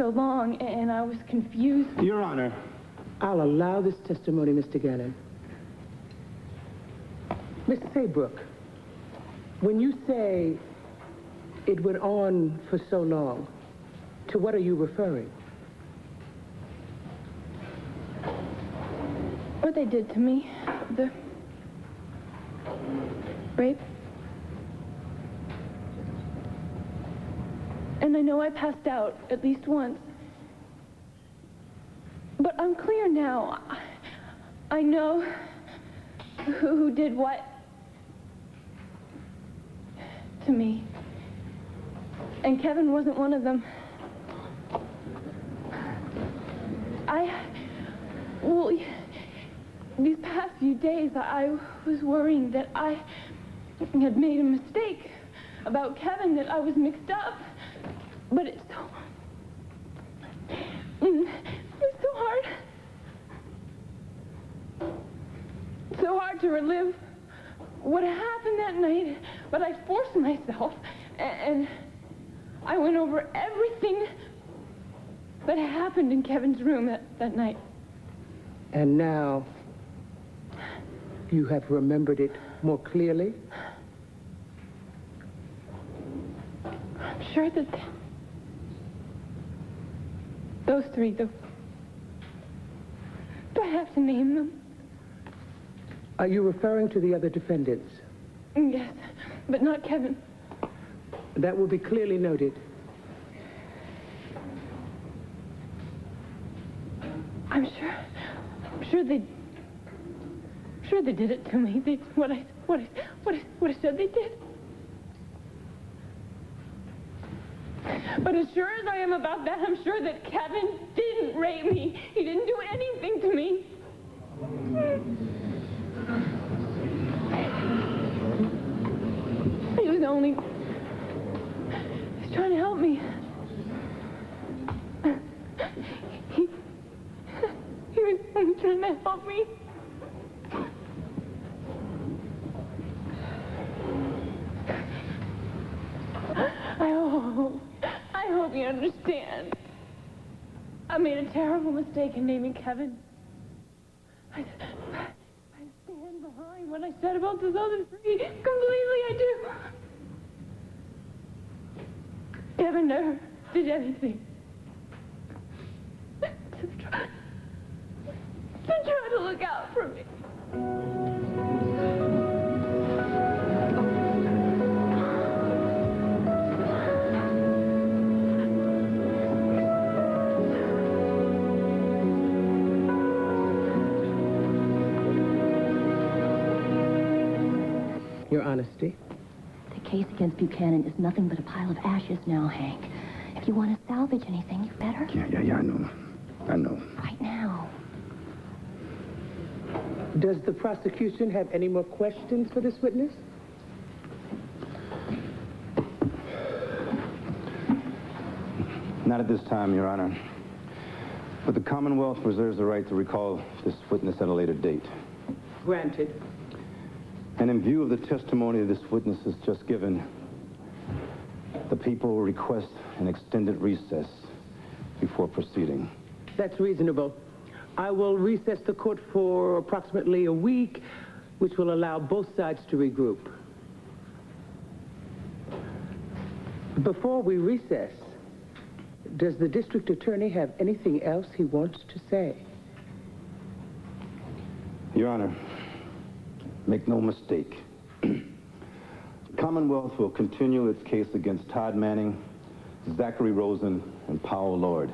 so long, and I was confused. Your Honor. I'll allow this testimony, Mr. Gannon. Mr. Saybrook, when you say it went on for so long, to what are you referring? What they did to me, the rape. And I know I passed out at least once. But I'm clear now. I know who did what to me. And Kevin wasn't one of them. Well, these past few days, I was worrying that I had made a mistake about Kevin, that I was mixed up. But it's so hard. It's so hard to relive what happened that night. But I forced myself, and I went over everything that happened in Kevin's room that night. And now you have remembered it more clearly? I'm sure that those three, do I have to name them? Are you referring to the other defendants? Yes, but not Kevin. That will be clearly noted. I'm sure they did it to me. What I said they did. But as sure as I am about that, I'm sure that Kevin didn't rape me. He didn't do anything to me. He was trying to help me. He was only trying to help me. I hope you understand. I made a terrible mistake in naming Kevin. I stand behind what I said about those other three. Completely, I do. Kevin never did anything to try to look out for me. Your honesty. The case against Buchanan is nothing but a pile of ashes now, Hank. If you want to salvage anything, you better. Yeah, I know. Right now. Does the prosecution have any more questions for this witness? Not at this time, Your Honor. But the Commonwealth reserves the right to recall this witness at a later date. Granted. And in view of the testimony this witness has just given, the people will request an extended recess before proceeding. That's reasonable. I will recess the court for approximately a week, which will allow both sides to regroup. Before we recess, does the district attorney have anything else he wants to say? Your Honor, make no mistake. The Commonwealth will continue its case against Todd Manning, Zachary Rosen, and Powell Lord.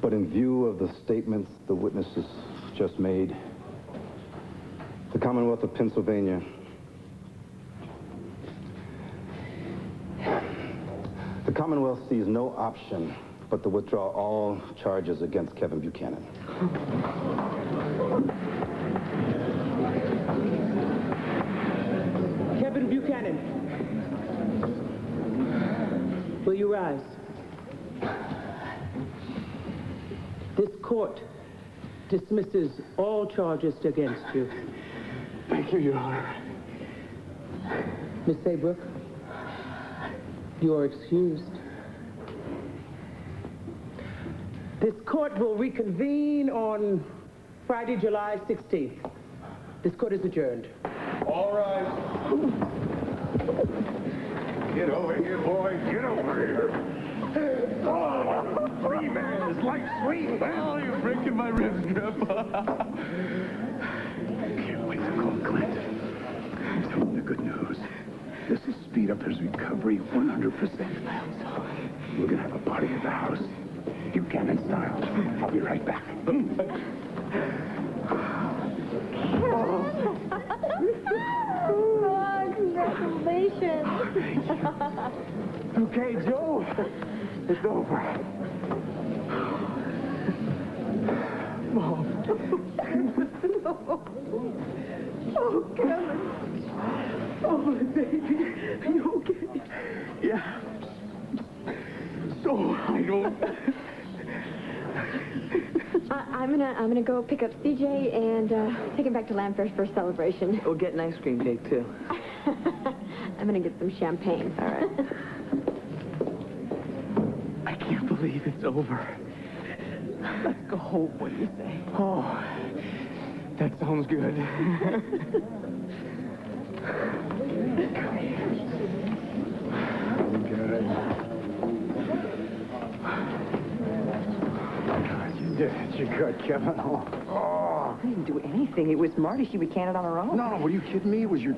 But in view of the statements the witnesses just made, the Commonwealth of Pennsylvania sees no option but to withdraw all charges against Kevin Buchanan. Kevin Buchanan, will you rise? This court dismisses all charges against you. Thank you, Your Honor. Miss Saybrook, you are excused. This court will reconvene on Friday, July 16th. This court is adjourned. All right. Get over here, boy. Get over here. Oh, 3 man is like sweet, man. Oh, you're breaking my ribs, Grandpa. Can't wait to call Clint. Tell him the good news. This will speed up his recovery 100%. We're gonna have a party at the house. Buchanan style. I'll be right back. Oh, congratulations. Okay, Joe. It's over. Mom. Oh, Kevin. Oh, my baby. Are you okay? Yeah. So, I don't... I'm gonna go pick up CJ and take him back to Lamfair's for a celebration. We'll get an ice cream cake, too. I'm gonna get some champagne. All right. I can't believe it's over. Let's go home, what do you say? Oh, that sounds good. You got Kevin. Oh. I didn't do anything. It was Marty. She recanted on her own. No, were you kidding me? It was your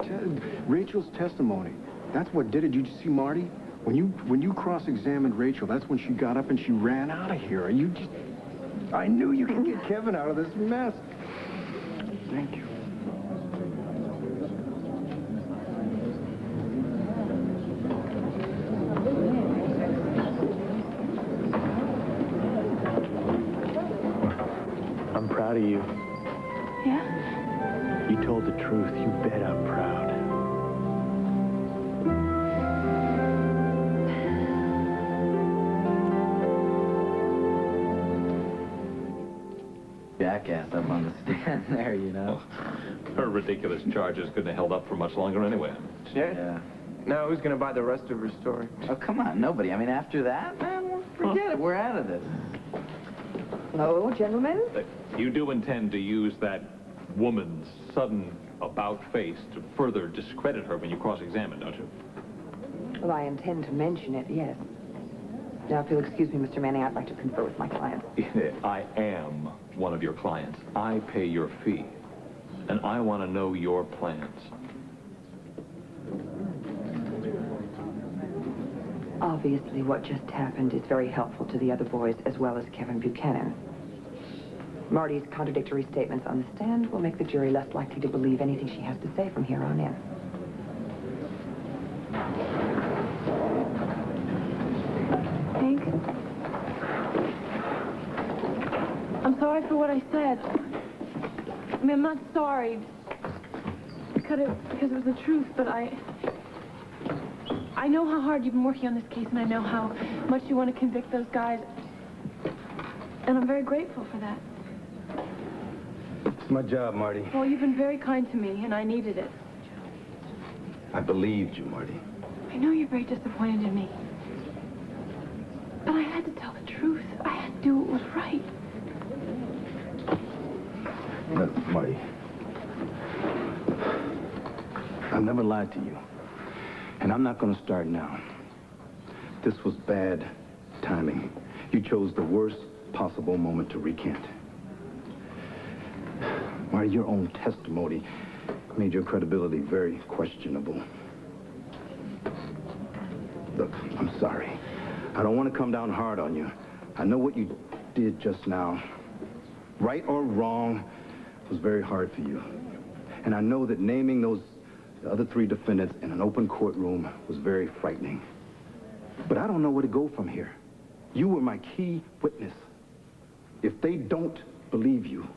Rachel's testimony. That's what did it. Did you see Marty? When you cross-examined Rachel, that's when she got up and she ran out of here. I knew you could get Kevin out of this mess. Thank you. I'm proud of you. Yeah? You told the truth. You bet I'm proud. Jackass up on the stand there, you know. Her ridiculous charges couldn't have held up for much longer anyway. Yeah. Now who's gonna buy the rest of her story? Oh, come on, nobody. I mean, after that, man, forget it. We're out of this. Hello, gentlemen. You do intend to use that woman's sudden about-face to further discredit her when you cross-examine, don't you? Well, I intend to mention it, yes. Now, if you'll excuse me, Mr. Manning, I'd like to confer with my client. I am one of your clients. I pay your fee. And I want to know your plans. Obviously, what just happened is very helpful to the other boys, as well as Kevin Buchanan. Marty's contradictory statements on the stand will make the jury less likely to believe anything she has to say from here on in. Hank? I'm sorry for what I said. I mean, I'm not sorry because it was the truth, but I know how hard you've been working on this case, and I know how much you want to convict those guys. And I'm very grateful for that. It's my job, Marty. Well, you've been very kind to me, and I needed it. I believed you, Marty. I know you're very disappointed in me. But I had to tell the truth. I had to do what was right. Look, Marty. I've never lied to you. And I'm not going to start now. This was bad timing. You chose the worst possible moment to recant. Marty, your own testimony made your credibility very questionable. Look, I'm sorry. I don't want to come down hard on you. I know what you did just now, right or wrong, was very hard for you. And I know that naming those other 3 defendants in an open courtroom was very frightening. But I don't know where to go from here. You were my key witness. If they don't believe you,